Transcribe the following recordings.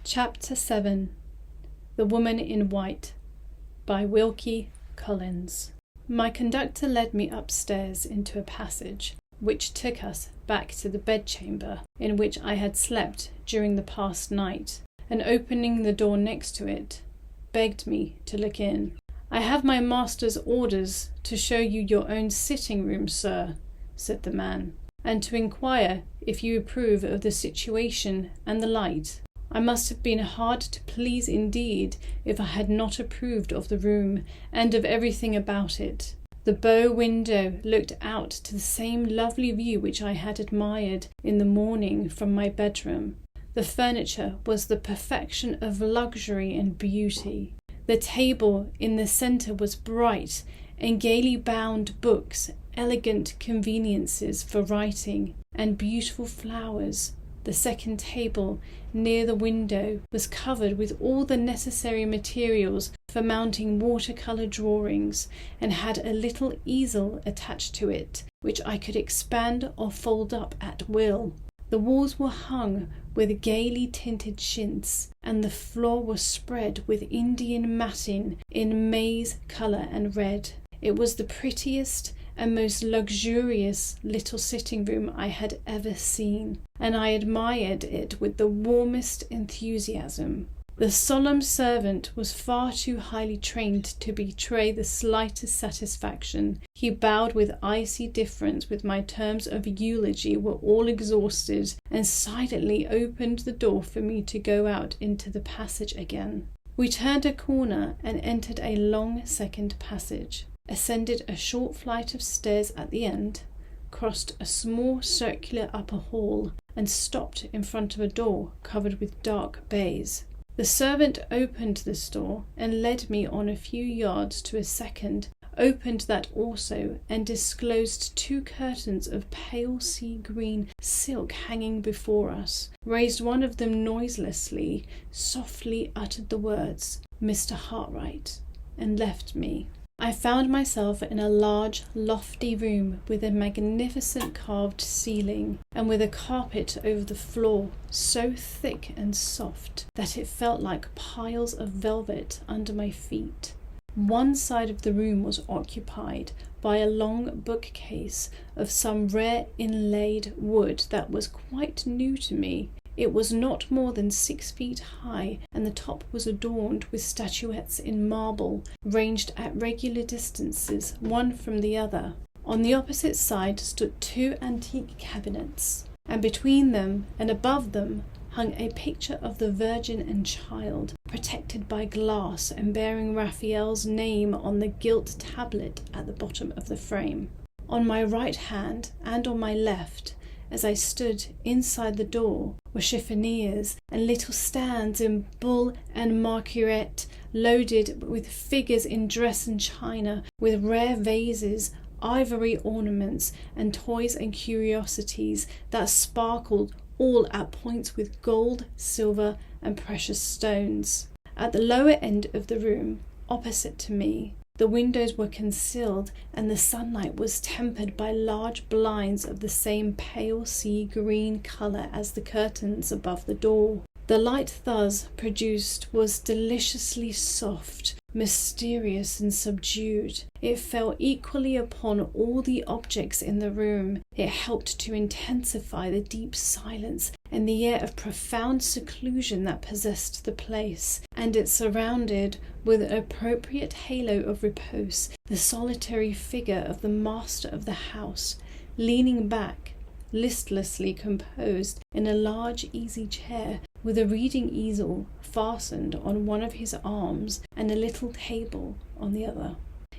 Chapter 7 The Woman in White by Wilkie Collins. My conductor led me upstairs into a passage, which took us back to the bedchamber in which I had slept during the past night, and opening the door next to it, begged me to look in. "I have my master's orders to show you your own sitting room, sir," said the man, "and to inquire if you approve of the situation and the light." I must have been hard to please indeed if I had not approved of the room and of everything about it. The bow window looked out to the same lovely view which I had admired in the morning from my bedroom. The furniture was the perfection of luxury and beauty. The table in the centre was bright and gaily bound books, elegant conveniences for writing, and beautiful flowers. The second table, near the window, was covered with all the necessary materials for mounting watercolour drawings, and had a little easel attached to it, which I could expand or fold up at will. The walls were hung with gaily tinted chintz, and the floor was spread with Indian matting in maize colour and red. It was the prettiest and most luxurious little sitting room I had ever seen, and I admired it with the warmest enthusiasm. The solemn servant was far too highly trained to betray the slightest satisfaction. He bowed with icy deference when my terms of eulogy were all exhausted, and silently opened the door for me to go out into the passage again. We turned a corner and entered a long second passage, ascended a short flight of stairs at the end, crossed a small circular upper hall, and stopped in front of a door covered with dark baize. The servant opened this door and led me on a few yards to a second, opened that also, and disclosed two curtains of pale sea green silk hanging before us, raised one of them noiselessly, softly uttered the words, "Mr. Hartright," and left me. I found myself in a large, lofty room with a magnificent carved ceiling, and with a carpet over the floor so thick and soft that it felt like piles of velvet under my feet. One side of the room was occupied by a long bookcase of some rare inlaid wood that was quite new to me. It was not more than 6 feet high, and the top was adorned with statuettes in marble, ranged at regular distances, one from the other. On the opposite side stood 2 antique cabinets, and between them and above them hung a picture of the Virgin and Child, protected by glass and bearing Raphael's name on the gilt tablet at the bottom of the frame. On my right hand and on my left, as I stood inside the door, were chiffoniers and little stands in buhl and marquerite, loaded with figures in dress and china, with rare vases, ivory ornaments, and toys and curiosities that sparkled all at points with gold, silver, and precious stones. At the lower end of the room, opposite to me, the windows were concealed, and the sunlight was tempered by large blinds of the same pale sea green colour as the curtains above the door. The light thus produced was deliciously soft, mysterious and subdued. It fell equally upon all the objects in the room. It helped to intensify the deep silence and the air of profound seclusion that possessed the place, and it surrounded with an appropriate halo of repose the solitary figure of the master of the house, leaning back, listlessly composed in a large easy chair, with a reading easel fastened on one of his arms and a little table on the other.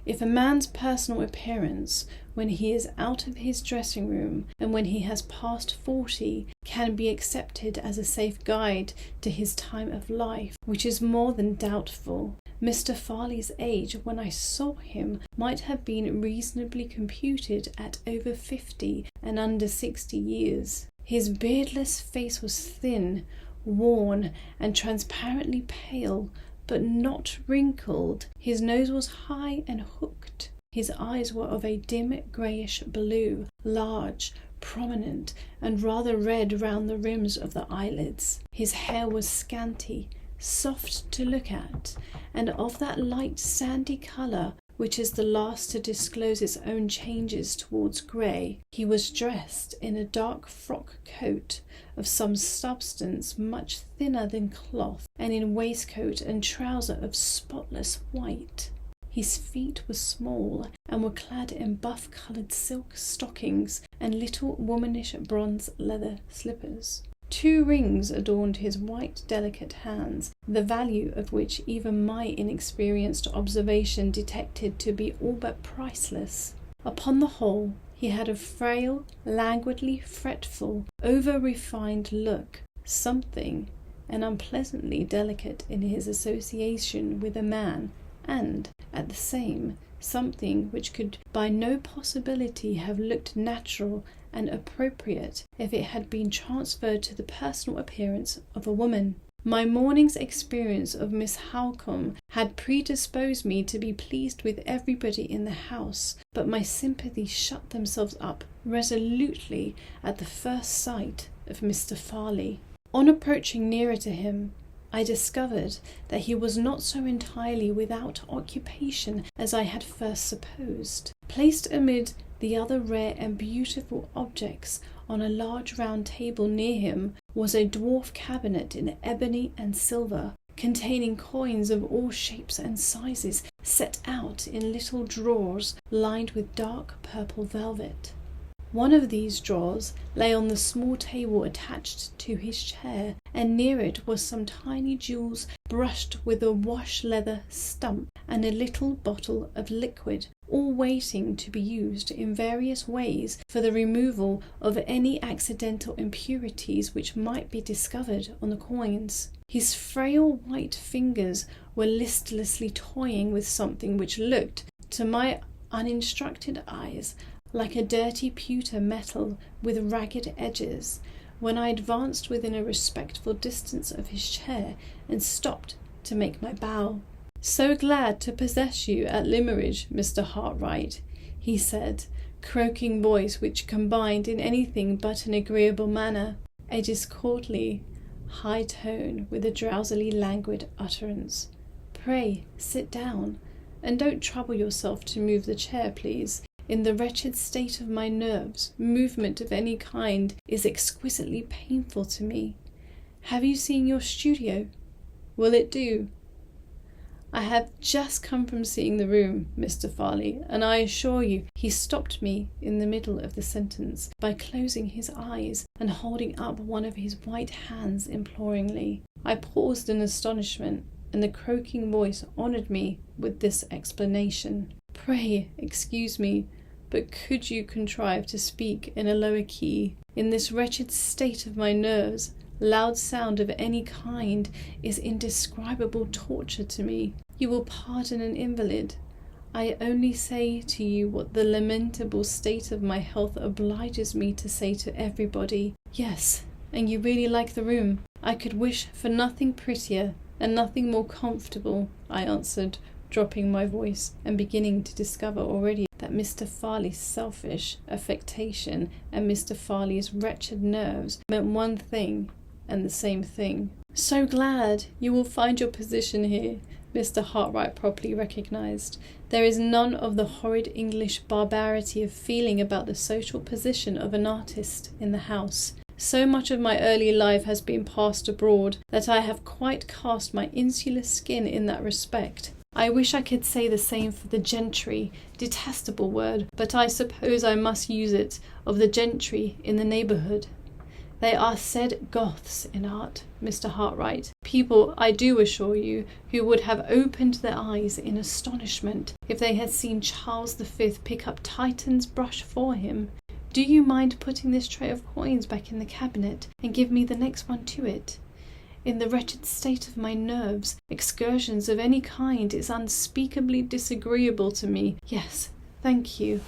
If a man's personal appearance, when he is out of his dressing room and when he has passed 40, can be accepted as a safe guide to his time of life, which is more than doubtful, Mr. Farley's age when I saw him might have been reasonably computed at over 50 and under 60 years. His beardless face was thin, worn, and transparently pale, but not wrinkled. His nose was high and hooked. His eyes were of a dim greyish blue, large, prominent and rather red round the rims of the eyelids. His hair was scanty, soft to look at, and of that light sandy colour which is the last to disclose its own changes towards grey. He was dressed in a dark frock coat of some substance much thinner than cloth, and in waistcoat and trouser of spotless white. His feet were small and were clad in buff-coloured silk stockings and little womanish bronze leather slippers. 2 rings adorned his white, delicate hands, the value of which even my inexperienced observation detected to be all but priceless. Upon the whole, he had a frail, languidly fretful, over-refined look, something and unpleasantly delicate in his association with a man, and, at the same, something which could by no possibility have looked natural and appropriate if it had been transferred to the personal appearance of a woman. My morning's experience of Miss Halcombe had predisposed me to be pleased with everybody in the house, but my sympathies shut themselves up resolutely at the first sight of Mr. Farley. On approaching nearer to him, I discovered that he was not so entirely without occupation as I had first supposed. Placed amid the other rare and beautiful objects on a large round table near him was a dwarf cabinet in ebony and silver, containing coins of all shapes and sizes, set out in little drawers lined with dark purple velvet. One of these drawers lay on the small table attached to his chair, and near it was some tiny jewels brushed with a wash-leather stump and a little bottle of liquid, all waiting to be used in various ways for the removal of any accidental impurities which might be discovered on the coins. His frail white fingers were listlessly toying with something which looked, to my uninstructed eyes, like a dirty pewter metal with ragged edges, when I advanced within a respectful distance of his chair and stopped to make my bow. "So glad to possess you at Limmeridge, Mr. Hartright," he said, croaking voice which combined in anything but an agreeable manner a discordantly high tone with a drowsily languid utterance. "Pray sit down, and don't trouble yourself to move the chair, please. In the wretched state of my nerves, movement of any kind is exquisitely painful to me. Have you seen your studio? Will it do?" "I have just come from seeing the room, Mr. Farley, and I assure you—" He stopped me in the middle of the sentence by closing his eyes and holding up one of his white hands imploringly. I paused in astonishment, and the croaking voice honoured me with this explanation. "Pray excuse me, but could you contrive to speak in a lower key? In this wretched state of my nerves, loud sound of any kind is indescribable torture to me. You will pardon an invalid. I only say to you what the lamentable state of my health obliges me to say to everybody. Yes, and you really like the room? I could wish for nothing prettier and nothing more comfortable," I answered, dropping my voice and beginning to discover already that Mr. Farley's selfish affectation and Mr. Farley's wretched nerves meant one thing and the same thing. "So glad you will find your position here," Mr. Hartright properly recognised. "There is none of the horrid English barbarity of feeling about the social position of an artist in the house. So much of my early life has been passed abroad that I have quite cast my insular skin in that respect. I wish I could say the same for the gentry, detestable word, but I suppose I must use it, of the gentry in the neighbourhood. They are said Goths in art, Mr. Hartright, people, I do assure you, who would have opened their eyes in astonishment if they had seen Charles V pick up Titan's brush for him. Do you mind putting this tray of coins back in the cabinet and give me the next one to it? In the wretched state of my nerves, excursions of any kind is unspeakably disagreeable to me. Yes, thank you."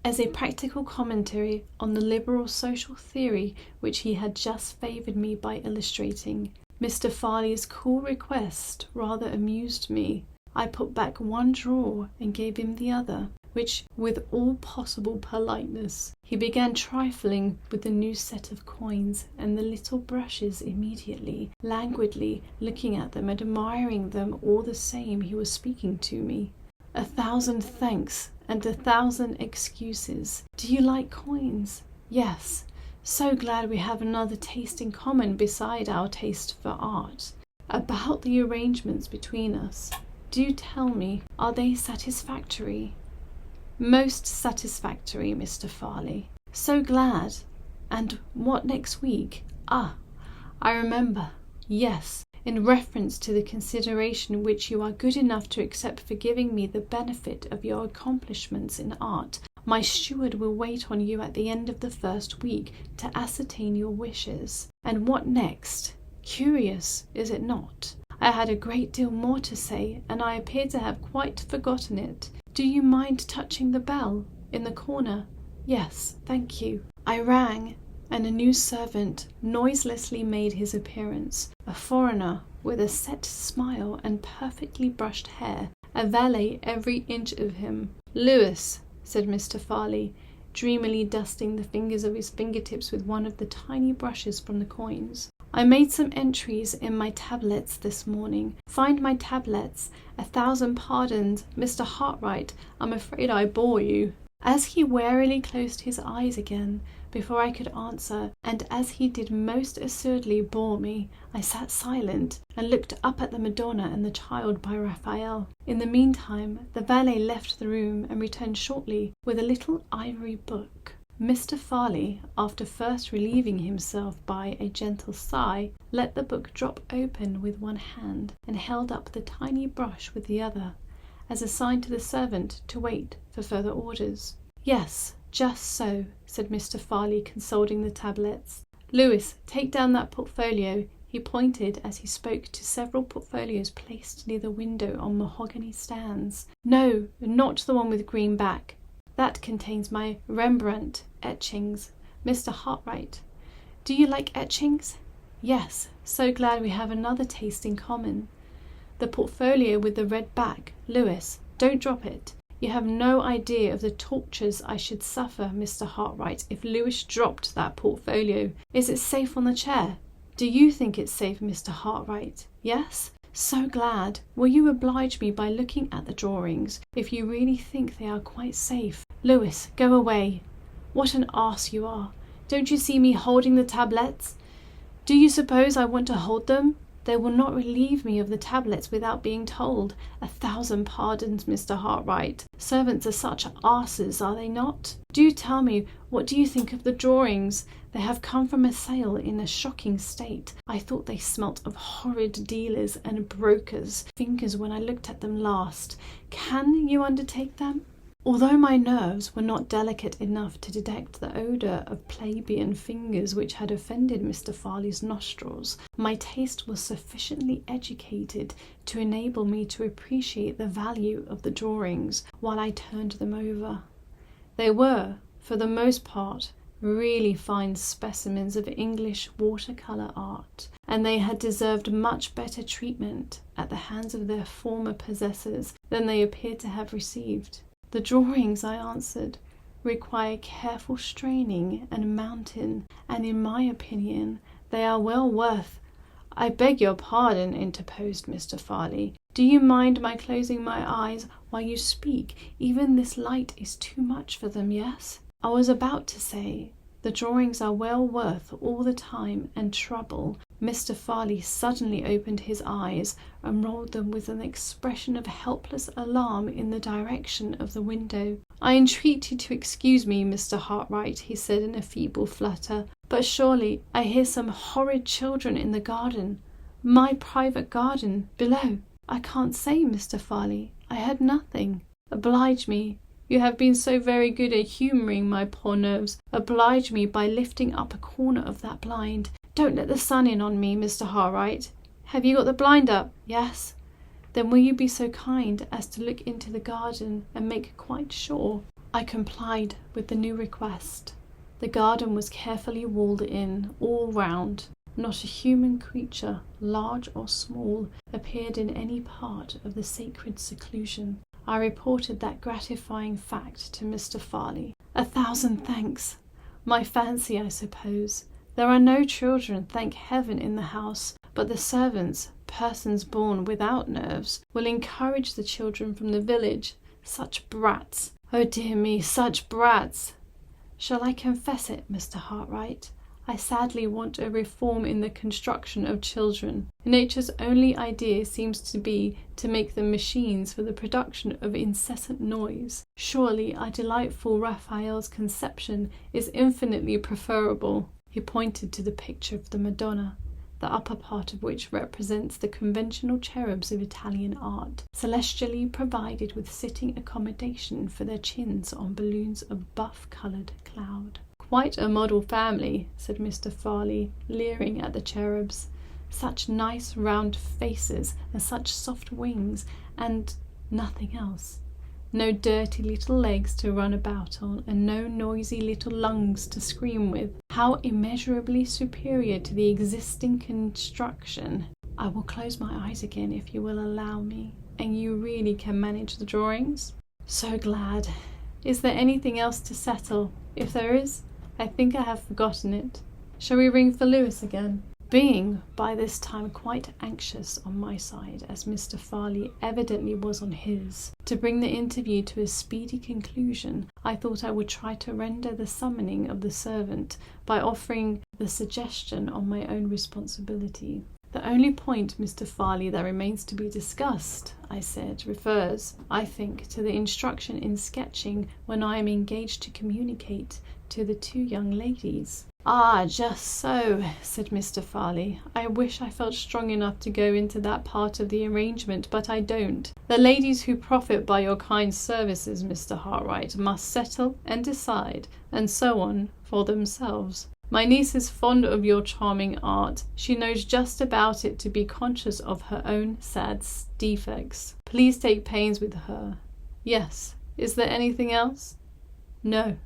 As a practical commentary on the liberal social theory which he had just favoured me by illustrating, Mr. Farley's cool request rather amused me. I put back one drawer and gave him the other, which, with all possible politeness, he began trifling with the new set of coins and the little brushes immediately, languidly looking at them, admiring them all the same he was speaking to me. 1,000 thanks and 1,000 excuses. Do you like coins? Yes. So glad we have another taste in common beside our taste for art. About the arrangements between us, do tell me, are they satisfactory? Most satisfactory, Mr. Farley. So glad. And what next week? Ah, I remember. Yes, in reference to the consideration which you are good enough to accept for giving me the benefit of your accomplishments in art, my steward will wait on you at the end of the first week to ascertain your wishes. And what next? Curious, is it not? I had a great deal more to say, and I appear to have quite forgotten it. Do you mind touching the bell in the corner? Yes, thank you. I rang, and a new servant noiselessly made his appearance, a foreigner with a set smile and perfectly brushed hair, a valet every inch of him. Lewis, said Mr. Farley, dreamily dusting the fingers of his fingertips with one of the tiny brushes from the coins. I made some entries in my tablets this morning. Find my tablets. 1,000 pardons, Mr. Hartright, I'm afraid I bore you. As he warily closed his eyes again before I could answer, and as he did most assuredly bore me, I sat silent and looked up at the Madonna and the Child by Raphael. In the meantime, the valet left the room and returned shortly with a little ivory book. Mr. Farley, after first relieving himself by a gentle sigh, let the book drop open with one hand and held up the tiny brush with the other, as a sign to the servant to wait for further orders. Yes, just so, said Mr. Farley, consulting the tablets. Lewis, take down that portfolio. He pointed as he spoke to several portfolios placed near the window on mahogany stands. No, not the one with green back. That contains my Rembrandt etchings. Mr. Hartright, do you like etchings? Yes, so glad we have another taste in common. The portfolio with the red back. Lewis, don't drop it. You have no idea of the tortures I should suffer, Mr. Hartright, if Lewis dropped that portfolio. Is it safe on the chair? Do you think it's safe, Mr. Hartright? Yes? So glad. Will you oblige me by looking at the drawings, if you really think they are quite safe? Lewis, go away. What an arse you are. Don't you see me holding the tablets? Do you suppose I want to hold them? They will not relieve me of the tablets without being told. 1,000 pardons, Mr. Hartright. Servants are such arses, are they not? Do tell me, what do you think of the drawings? They have come from a sale in a shocking state. I thought they smelt of horrid dealers and brokers' fingers when I looked at them last. Can you undertake them? Although my nerves were not delicate enough to detect the odour of plebeian fingers which had offended Mr. Farley's nostrils, my taste was sufficiently educated to enable me to appreciate the value of the drawings while I turned them over. They were, for the most part, really fine specimens of English watercolour art, and they had deserved much better treatment at the hands of their former possessors than they appeared to have received. The drawings, I answered, require careful straining and mounting, and in my opinion they are well worth— I beg your pardon, interposed Mr. Farley. Do you mind my closing my eyes while you speak? Even this light is too much for them, yes? I was about to say, the drawings are well worth all the time and trouble. Mr. Farley suddenly opened his eyes and rolled them with an expression of helpless alarm in the direction of the window. I entreat you to excuse me, Mr. Hartright, he said in a feeble flutter, but surely I hear some horrid children in the garden. My private garden, below. I can't say, Mr. Farley. I heard nothing. Oblige me. You have been so very good at humouring my poor nerves. Oblige me by lifting up a corner of that blind. Don't let the sun in on me, Mr. Hartright. Have you got the blind up? Yes. Then will you be so kind as to look into the garden and make quite sure? I complied with the new request. The garden was carefully walled in all round. Not a human creature, large or small, appeared in any part of the sacred seclusion. I reported that gratifying fact to Mr. Farley. "1,000 thanks. My fancy, I suppose. There are no children, thank heaven, in the house, but the servants, persons born without nerves, will encourage the children from the village. Such brats! Oh dear me, such brats! Shall I confess it, Mr. Hartright? I sadly want a reform in the construction of children. Nature's only idea seems to be to make them machines for the production of incessant noise. Surely our delightful Raphael's conception is infinitely preferable." He pointed to the picture of the Madonna, the upper part of which represents the conventional cherubs of Italian art, celestially provided with sitting accommodation for their chins on balloons of buff-coloured cloud. "Quite a model family," said Mr. Farley, leering at the cherubs. "Such nice round faces, and such soft wings, and nothing else. No dirty little legs to run about on, and no noisy little lungs to scream with. How immeasurably superior to the existing construction! I will close my eyes again if you will allow me. And you really can manage the drawings? So glad. Is there anything else to settle? If there is, I think I have forgotten it. Shall we ring for Lewis again?" Being by this time quite anxious on my side, as Mr. Farley evidently was on his, to bring the interview to a speedy conclusion, I thought I would try to render the summoning of the servant by offering the suggestion on my own responsibility. "The only point, Mr. Farley, that remains to be discussed," I said, "refers, I think, to the instruction in sketching when I am engaged to communicate to the 2 young ladies." "Ah, just so," said Mr. Farley. "I wish I felt strong enough to go into that part of the arrangement, but I don't. The ladies who profit by your kind services, Mr. Hartright, must settle and decide, and so on, for themselves. My niece is fond of your charming art. She knows just about it to be conscious of her own sad defects. Please take pains with her. Yes. Is there anything else?" "No.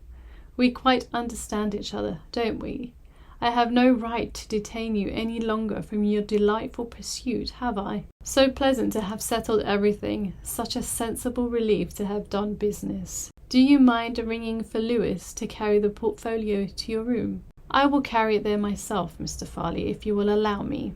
We quite understand each other, don't we? I have no right to detain you any longer from your delightful pursuit, have I? So pleasant to have settled everything, such a sensible relief to have done business. Do you mind ringing for Lewis to carry the portfolio to your room?" "I will carry it there myself, Mr. Farley, if you will allow me."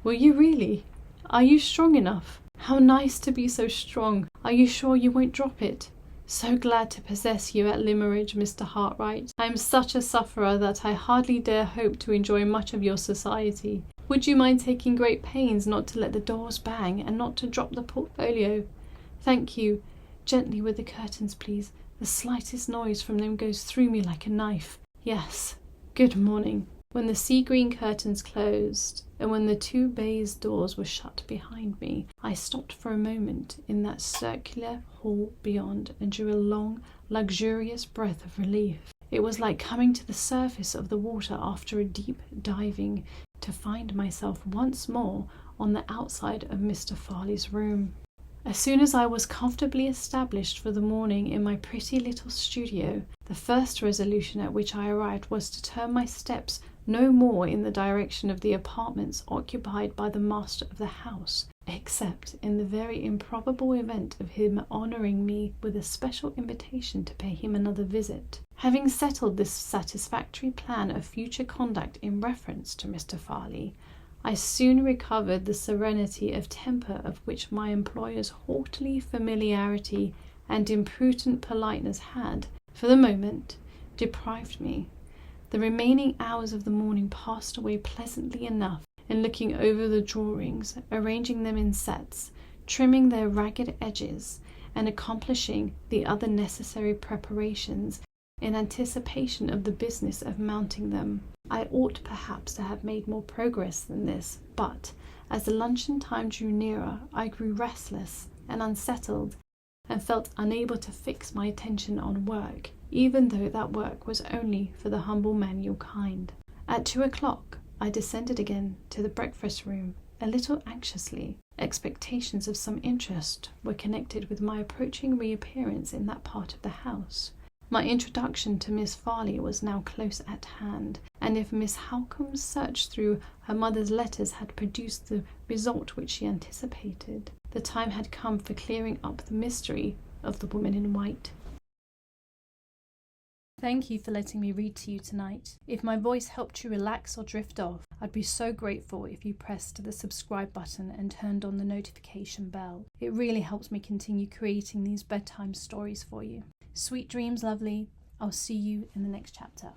"Will you really? Are you strong enough? How nice to be so strong. Are you sure you won't drop it? So glad to possess you at Limmeridge, Mr. Hartright. I am such a sufferer that I hardly dare hope to enjoy much of your society. Would you mind taking great pains not to let the doors bang, and not to drop the portfolio? Thank you. Gently with the curtains, please. The slightest noise from them goes through me like a knife. Yes. Good morning." When the sea-green curtains closed, and when the 2 baize doors were shut behind me, I stopped for a moment in that circular hall beyond, and drew a long, luxurious breath of relief. It was like coming to the surface of the water after a deep diving, to find myself once more on the outside of Mr. Farley's room. As soon as I was comfortably established for the morning in my pretty little studio, the first resolution at which I arrived was to turn my steps no more in the direction of the apartments occupied by the master of the house, except in the very improbable event of him honouring me with a special invitation to pay him another visit. Having settled this satisfactory plan of future conduct in reference to Mr. Farley, I soon recovered the serenity of temper of which my employer's haughty familiarity and imprudent politeness had, for the moment, deprived me. The remaining hours of the morning passed away pleasantly enough in looking over the drawings, arranging them in sets, trimming their ragged edges, and accomplishing the other necessary preparations in anticipation of the business of mounting them. I ought perhaps to have made more progress than this, but as the luncheon time drew nearer, I grew restless and unsettled, and felt unable to fix my attention on work, even though that work was only for the humble manual kind. At 2:00, I descended again to the breakfast room, a little anxiously. Expectations of some interest were connected with my approaching reappearance in that part of the house. My introduction to Miss Farley was now close at hand, and if Miss Halcombe's search through her mother's letters had produced the result which she anticipated, The time had come for clearing up the mystery of the woman in white. Thank you for letting me read to you tonight. If my voice helped you relax or drift off, I'd be so grateful if you pressed the subscribe button and turned on the notification bell. It really helps me continue creating these bedtime stories for you. Sweet dreams, lovely. I'll see you in the next chapter.